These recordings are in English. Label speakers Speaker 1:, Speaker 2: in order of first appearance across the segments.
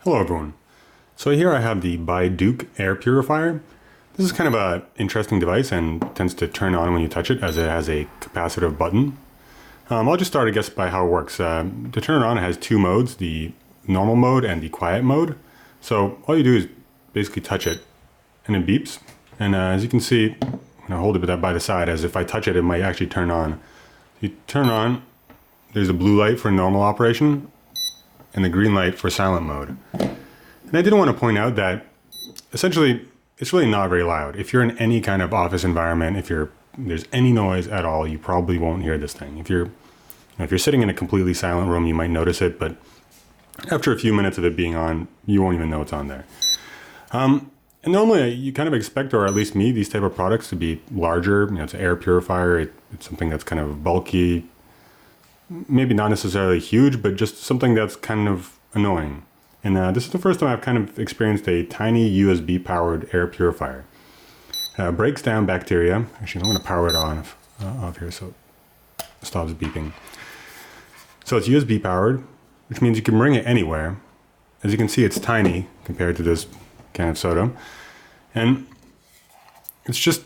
Speaker 1: Hello everyone. So here I have the Bidook Air Purifier. This is kind of an interesting device and tends to turn on when you touch it as it has a capacitive button. I'll just start, I guess, by how it works. To turn it on, it has two modes, the normal mode and the quiet mode. So all you do is basically touch it and it beeps. And as you can see, I'm going to hold it by the side as if I touch it, it might actually turn on. You turn on, there's a blue light for normal operation and the green light for silent mode. And I did want to point out that essentially it's really not very loud. If you're in any kind of office environment, if there's any noise at all, you probably won't hear this thing. If you're sitting in a completely silent room, you might notice it, but after a few minutes of it being on, you won't even know it's on there. And normally you kind of expect, or at least me, these type of products to be larger. It's an air purifier. It's something that's kind of bulky, maybe not necessarily huge, but just something that's kind of annoying. And this is the first time I've kind of experienced a tiny USB powered air purifier. Breaks down bacteria. Actually, I'm going to power it off here so it stops beeping. So it's USB powered, which means you can bring it anywhere. As you can see, it's tiny compared to this can of soda. And it's just,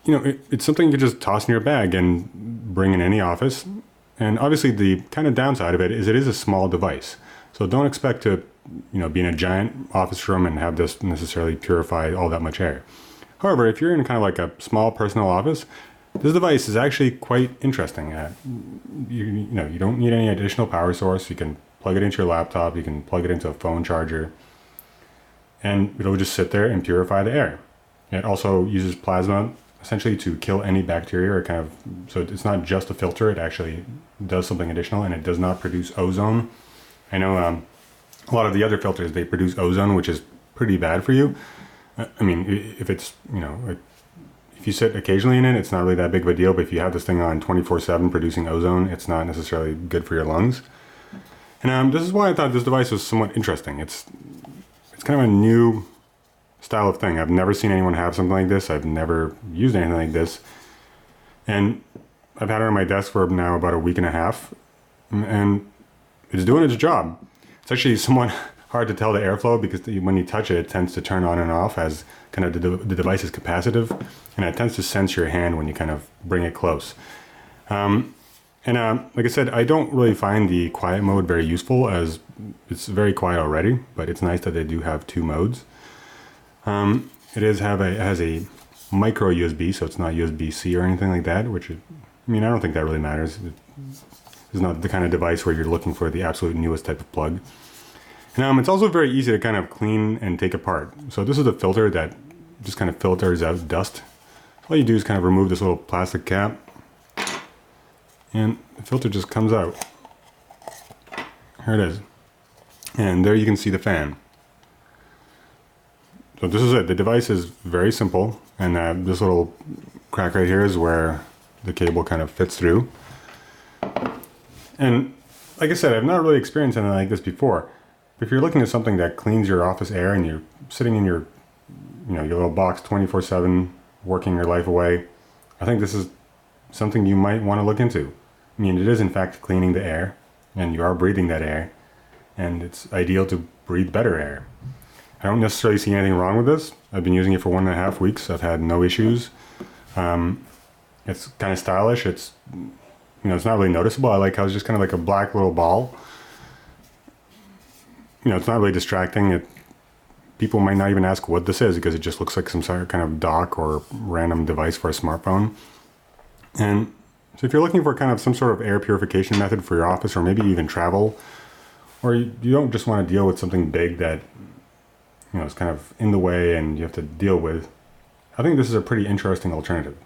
Speaker 1: it's something you can just toss in your bag and bring in any office. And obviously the kind of downside of it is a small device. So don't expect to, be in a giant office room and have this necessarily purify all that much air. However, if you're in kind of like a small personal office, this device is actually quite interesting. You don't need any additional power source. You can plug it into your laptop. You can plug it into a phone charger, and it'll just sit there and purify the air. It also uses plasma essentially to kill any bacteria, or so it's not just a filter. It actually does something additional, and it does not produce ozone. I know a lot of the other filters, they produce ozone, which is pretty bad for you. I mean, if it's, if you sit occasionally in it, it's not really that big of a deal. But if you have this thing on 24/7 producing ozone, it's not necessarily good for your lungs. And this is why I thought this device was somewhat interesting. It's kind of a new style of thing. I've never seen anyone have something like this. I've never used anything like this. And I've had it on my desk for now about a week and a half. And it's doing its job. It's actually somewhat hard to tell the airflow because when you touch it, it tends to turn on and off as kind of the device is capacitive, and it tends to sense your hand when you kind of bring it close. Like I said, I don't really find the quiet mode very useful as it's very quiet already, but it's nice that they do have two modes. It has a micro USB, so it's not USB-C or anything like that, which I don't think that really matters. It's not the kind of device where you're looking for the absolute newest type of plug. And it's also very easy to kind of clean and take apart. So this is a filter that just kind of filters out dust. All you do is kind of remove this little plastic cap, and the filter just comes out. Here it is. And there you can see the fan. So this is it. The device is very simple, and this little crack right here is where the cable kind of fits through. And like I said, I've not really experienced anything like this before. If you're looking at something that cleans your office air and you're sitting in your little box 24/7, working your life away, I think this is something you might want to look into. It is in fact cleaning the air, and you are breathing that air, and it's ideal to breathe better air. I don't necessarily see anything wrong with this. I've been using it for 1.5 weeks. I've had no issues. It's kind of stylish. It's not really noticeable. I like how it's just kind of like a black little ball. It's not really distracting. People might not even ask what this is because it just looks like some sort of kind of dock or random device for a smartphone. And so if you're looking for kind of some sort of air purification method for your office, or maybe even travel, or you don't just want to deal with something big that is kind of in the way and you have to deal with, I think this is a pretty interesting alternative.